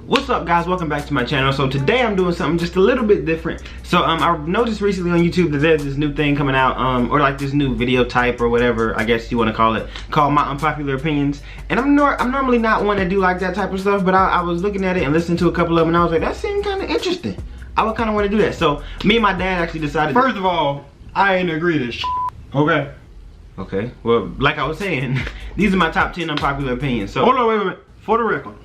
What's up guys, welcome back to my channel. So today I'm doing something just a little bit different. So I noticed recently on YouTube that there's this new thing coming out, or like this new video type or whatever I guess you want to call it, called My Unpopular Opinions. And I'm normally not one to do like that type of stuff, but I was looking at it and listening to a couple of them and I was like, that seemed kind of interesting. I would kind of want to do that. So me and my dad actually decided. First of all, I ain't agree to this shit. Okay? Okay, well, like I was saying, these are my top 10 unpopular opinions. So hold on, wait a minute. For the record,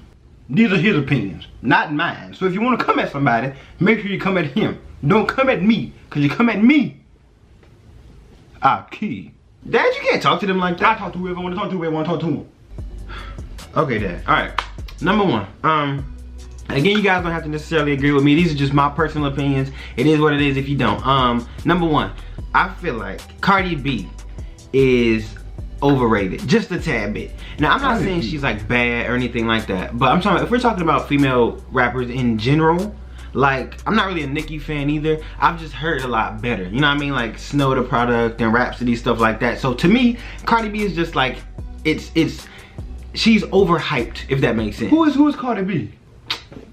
these are his opinions, not mine. So if you want to come at somebody, make sure you come at him. Don't come at me, because you come at me, I'll kill you. Dad, you can't talk to them like that. I talk to whoever I want to talk to, whoever I want to talk to him. Okay, Dad. Alright. Number one. Again, you guys don't have to necessarily agree with me. These are just my personal opinions. It is what it is if you don't. Number one, I feel like Cardi B is overrated, just a tad bit. Now I'm not saying she's like bad or anything like that, but I'm talking, if we're talking about female rappers in general, like I'm not really a Nicki fan either. I've just heard a lot better, you know what I mean, like Snow the Product and Rhapsody, stuff like that. So to me, Cardi B is just like, she's overhyped, if that makes sense. Who is Cardi B?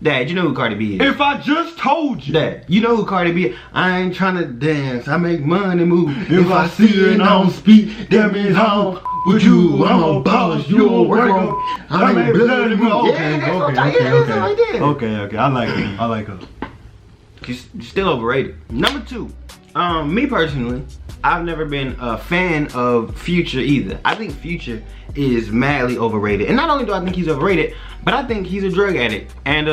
Dad, you know who Cardi B is. If I just told you. Dad, you know who Cardi B is. I ain't trying to dance, I make money move. If I see her and I don't speak, that means I'm with you. I'm a boss, you a worker. I make bloody move. Okay, I like her. She's still overrated. Number two, me personally, I've never been a fan of Future either. I think Future is madly overrated. And not only do I think he's overrated, but I think he's a drug addict. And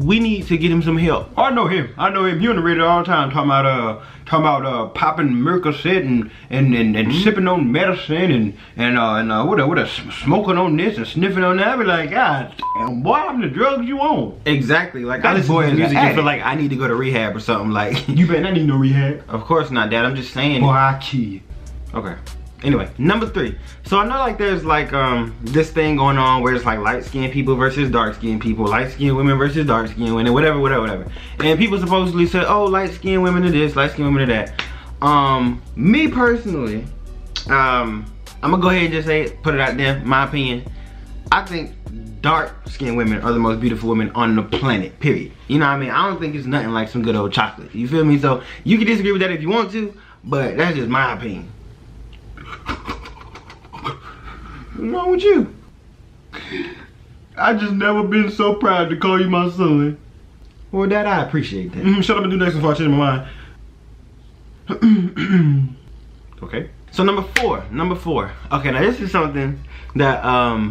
we need to get him some help. I know him. He on the radio all the time talking about popping Percocet and sipping on medicine and smoking on this and sniffing on that. I be like, God damn, boy, I'm the drugs you on. Exactly. Like I listen to his music and feel like I need to go to rehab or something. Like you better not need no rehab. Of course not, Dad. I'm just saying. Boy, I kill you. Okay. Anyway, number three. So I know like there's like this thing going on where it's like light-skinned people versus dark-skinned people, light-skinned women versus dark-skinned women, whatever. And people supposedly say, oh, light-skinned women are this, light-skinned women are that. Me personally, I'm gonna go ahead and just say it, put it out there, my opinion. I think dark-skinned women are the most beautiful women on the planet, period. You know what I mean? I don't think it's nothing like some good old chocolate. You feel me? So you can disagree with that if you want to, but that's just my opinion. What's wrong with you? I just never been so proud to call you my son. Well, Dad, I appreciate that. Shut up and do next before I change my mind. Okay. So number four. Okay, now this is something that I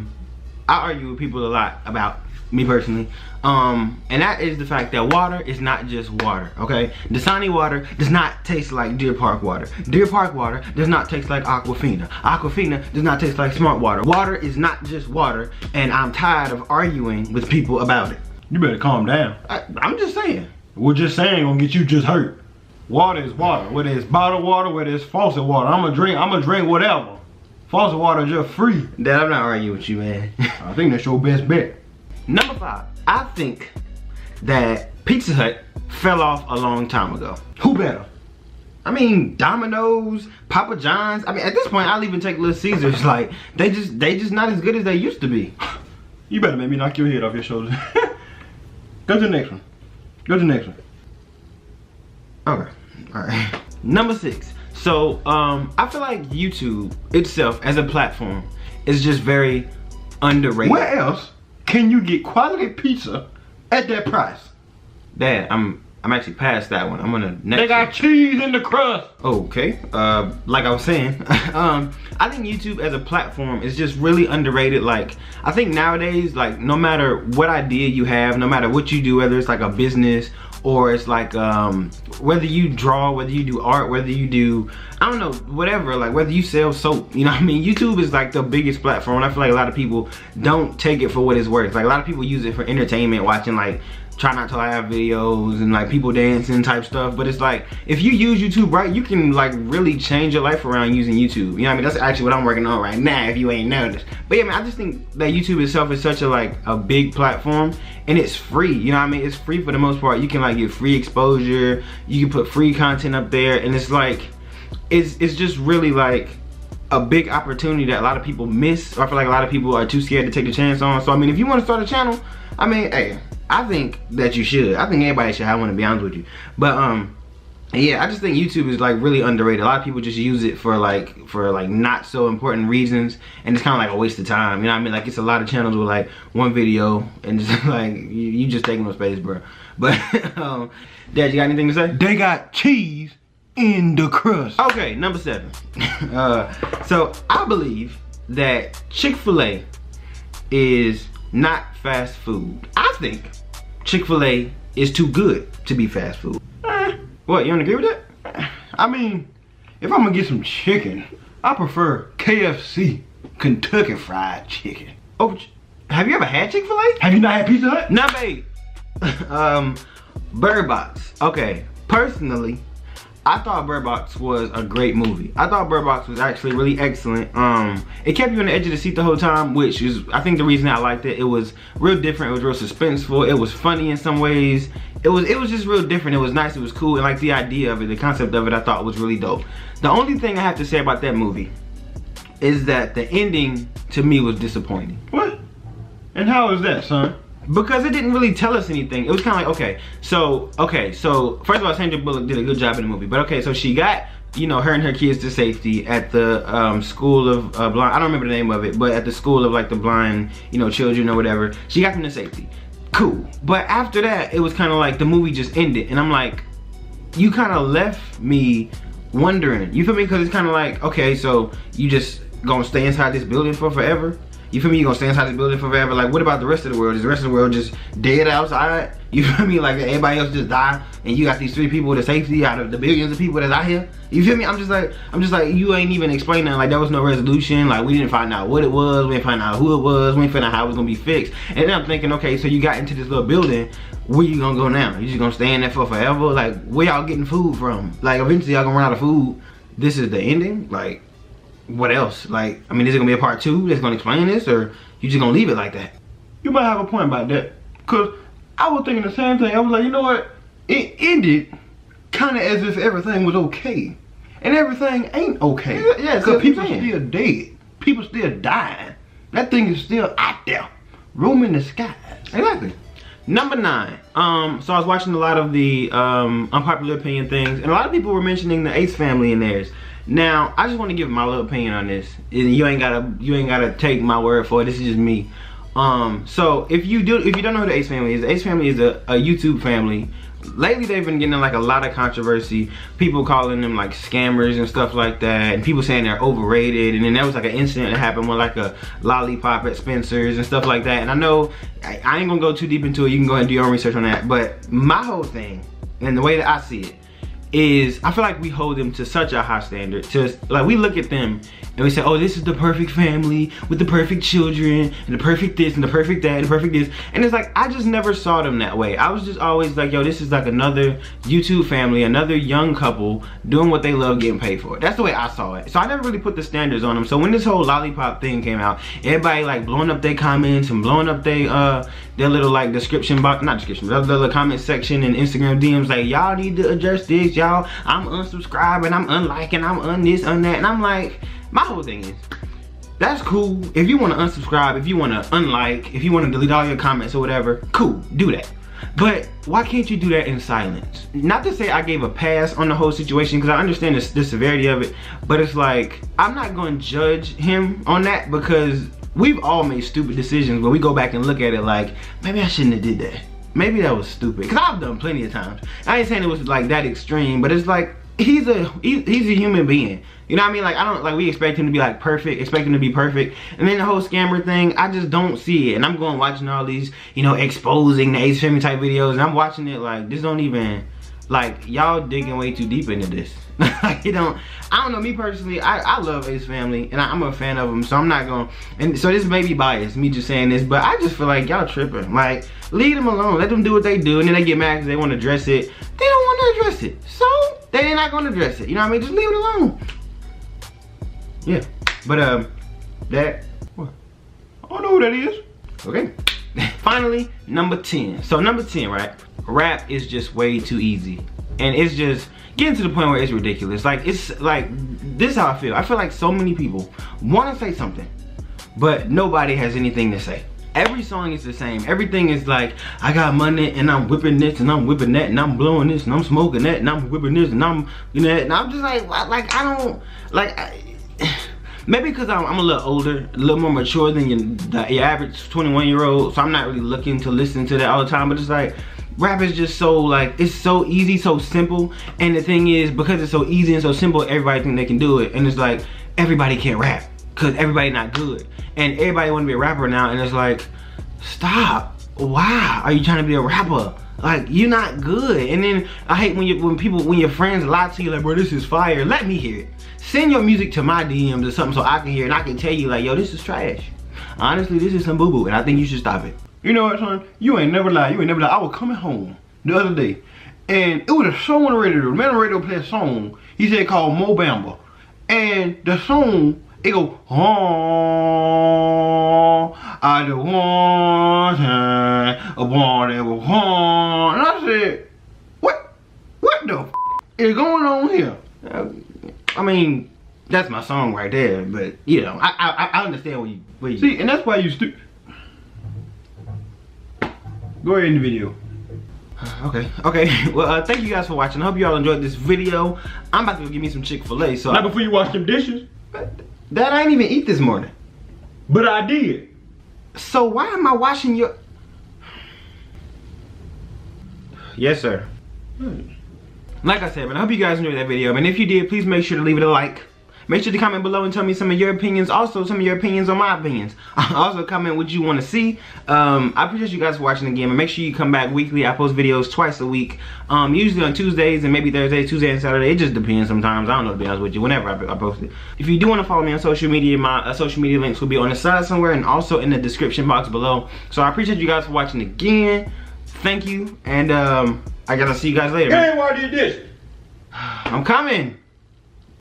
argue with people a lot about, me personally. And that is the fact that water is not just water, okay? Dasani water does not taste like Deer Park water. Deer Park water does not taste like Aquafina. Aquafina does not taste like Smart Water. Water is not just water, and I'm tired of arguing with people about it. You better calm down. I'm just saying. We're just saying gonna get you just hurt. Water is water. Whether it's bottled water, whether it's faucet water, I'ma drink whatever. Faucet water is just free. Dad, I'm not arguing with you, man. I think that's your best bet. Number five, I think that Pizza Hut fell off a long time ago. Who better? I mean, Domino's, Papa John's. I mean, at this point, I'll even take Little Caesars. Like, they just not as good as they used to be. You better make me knock your head off your shoulders. Go to the next one. Okay, all right. Number six. So, I feel like YouTube itself as a platform is just very underrated. Where else can you get quality pizza at that price? Dad, I'm actually past that one. I'm gonna next. They got cheese in the crust. Okay. Like I was saying, I think YouTube as a platform is just really underrated. Like, I think nowadays, like, no matter what idea you have, no matter what you do, whether it's like a business or it's like whether you draw, whether you do art, whether you do, I don't know, whatever, like whether you sell soap, you know what I mean? YouTube is like the biggest platform, and I feel like a lot of people don't take it for what it's worth. Like a lot of people use it for entertainment, watching like Try Not to Laugh videos and like people dancing type stuff. But it's like, if you use YouTube right, you can like really change your life around using YouTube. You know what I mean? That's actually what I'm working on right now, if you ain't noticed. But yeah, man, I just think that YouTube itself is such a like a big platform, and it's free. You know what I mean? It's free for the most part. You can like get free exposure. You can put free content up there, and it's like, it's just really like a big opportunity that a lot of people miss. I feel like a lot of people are too scared to take the chance on. So I mean, if you want to start a channel, I mean, hey, I think that you should. I think everybody should have one, to be honest with you. But yeah, I just think YouTube is like really underrated. A lot of people just use it for like not so important reasons, and it's kind of like a waste of time. You know what I mean? Like, it's a lot of channels with like one video, and just like you just taking up space, bro. But Dad, you got anything to say? They got cheese in the crust. Okay, number 7. So I believe that Chick-fil-A is not fast food. I think Chick-fil-A is too good to be fast food. What, you don't agree with that? I mean, if I'm gonna get some chicken, I prefer KFC, Kentucky Fried Chicken. Oh, have you ever had Chick-fil-A? Have you not had Pizza Hut? Number 8. Bird Box. Okay, personally, I thought Bird Box was a great movie. I thought Bird Box was actually really excellent. It kept you on the edge of the seat the whole time, which is, I think, the reason I liked it. It was real different. It was real suspenseful. It was funny in some ways. It was just real different. It was nice. It was cool. And like the idea of it, the concept of it, I thought was really dope. The only thing I have to say about that movie is that the ending to me was disappointing. What? And how is that, son? Because it didn't really tell us anything. It was kind of like, okay, so first of all, Sandra Bullock did a good job in the movie. But okay, so she got, you know, her and her kids to safety at the school of blind, I don't remember the name of it, but at the school of like the blind, you know, children or whatever. She got them to safety. Cool. But after that, it was kind of like the movie just ended. And I'm like, you kind of left me wondering. You feel me? Because it's kind of like, okay, so you just gonna stay inside this building for forever? You feel me? You gonna stay inside this building forever? Like, what about the rest of the world? Is the rest of the world just dead outside? You feel me? Like, everybody else just die, and you got these 3 people to safety out of the billions of people that's out here? You feel me? I'm just like, you ain't even explaining. Like, there was no resolution. Like, we didn't find out what it was. We didn't find out who it was. We didn't find out how it was gonna be fixed. And then I'm thinking, okay, so you got into this little building. Where you gonna go now? You just gonna stay in there for forever? Like, where y'all getting food from? Like, eventually y'all gonna run out of food. This is the ending? Like, what else? Like, I mean, is it gonna be a part 2 that's gonna explain this, or you just gonna leave it like that? You might have a point about that, cause I was thinking the same thing. I was like, you know what? It ended kind of as if everything was okay, and everything ain't okay. Yeah, cause people still dead, people still dying. That thing is still out there, roaming the skies. Exactly. Number 9. So I was watching a lot of the unpopular opinion things, and a lot of people were mentioning the Ace family in theirs. Now, I just want to give my little opinion on this. And you ain't gotta take my word for it. This is just me. So if you don't know who the Ace family is a YouTube family. Lately, they've been getting like a lot of controversy. People calling them like scammers and stuff like that, and people saying they're overrated. And then there was like an incident that happened with like a lollipop at Spencer's and stuff like that. And I know I ain't gonna go too deep into it. You can go ahead and do your own research on that. But my whole thing, and the way that I see it, is I feel like we hold them to such a high standard. Like, we look at them and we say, oh, this is the perfect family with the perfect children and the perfect this and the perfect that and the perfect this. And it's like, I just never saw them that way. I was just always like, yo, this is like another YouTube family, another young couple doing what they love, getting paid for it. That's the way I saw it. So I never really put the standards on them. So when this whole lollipop thing came out, everybody like blowing up their comments and blowing up their little like description box, not description, but the little comment section and Instagram DMs, like, y'all need to address this, y'all. I'm unsubscribing, I'm unliking, I'm un this, un that. And I'm like, my whole thing is, that's cool. If you want to unsubscribe, if you want to unlike, if you want to delete all your comments or whatever, cool, do that. But why can't you do that in silence? Not to say I gave a pass on the whole situation, because I understand the severity of it, but it's like, I'm not going to judge him on that, because we've all made stupid decisions where we go back and look at it like, maybe I shouldn't have did that. Maybe that was stupid. Because I've done plenty of times. I ain't saying it was like that extreme, but it's like, he's a human being. You know what I mean? Like, I don't, like, we expect him to be like perfect, expect him to be perfect. And then the whole scammer thing, I just don't see it. And I'm going watching all these, you know, exposing the Ace family type videos, and I'm watching it like, this don't even, like, y'all digging way too deep into this. Like, I don't know, me personally, I love Ace family, and I'm a fan of them, so I'm not gonna, and so this may be biased, me just saying this, but I just feel like y'all tripping. Like, leave them alone, let them do what they do, and then they get mad because they want to address it. They don't want to address it, so they're not gonna address it. You know what I mean? Just leave it alone. Yeah, but that, what? I don't know who that is. Okay. Finally, number 10. So number 10, right? Rap is just way too easy, and it's just getting to the point where it's ridiculous. Like, it's like, this is how I feel. I feel like so many people want to say something, but nobody has anything to say. every song is the same. Everything is like, I got money and I'm whipping this and I'm whipping that and I'm blowing this and I'm smoking that and I'm whipping this and I'm, you know, and I'm just like I don't, like, maybe because I'm a little older, a little more mature than your average 21-year-old, so I'm not really looking to listen to that all the time, but it's like, rap is just so, like, it's so easy, so simple, and the thing is, because it's so easy and so simple, everybody think they can do it, and it's like, everybody can't rap, because everybody not good, and everybody want to be a rapper now, and it's like, stop, why are you trying to be a rapper? Like, you're not good. And then I hate when your friends lie to you, like, bro, this is fire, let me hear it. Send your music to my DMs or something so I can hear it, and I can tell you, like, yo, this is trash. Honestly, this is some boo-boo, and I think you should stop it. You know what, son? You ain't never lied. You ain't never lied. I was coming home the other day, and it was a song on the radio. The man on the radio played a song, he said, called Mo Bamba. And the song, it go, oh, I just want it, and I said, what the f is going on here? I mean, that's my song right there, but, you know, I understand what you see, and that's why you Go ahead in the video. Okay. Well, thank you guys for watching. I hope you all enjoyed this video. I'm about to go get me some Chick-fil-A. So not before you wash them dishes. Dad, I didn't even eat this morning. But I did. So why am I washing your... Yes, sir. Like I said, man, I hope you guys enjoyed that video. And if you did, please make sure to leave it a like. Make sure to comment below and tell me some of your opinions. Also, some of your opinions on my opinions. Also, comment what you want to see. I appreciate you guys for watching again. And make sure you come back weekly. I post videos twice a week. Usually on Tuesdays and maybe Thursdays, Tuesday and Saturday. It just depends sometimes. I don't know, to be honest with you. Whenever I post it. If you do want to follow me on social media, my social media links will be on the side somewhere and also in the description box below. So I appreciate you guys for watching again. Thank you. And I gotta see you guys later. Hey, why did this? I'm coming.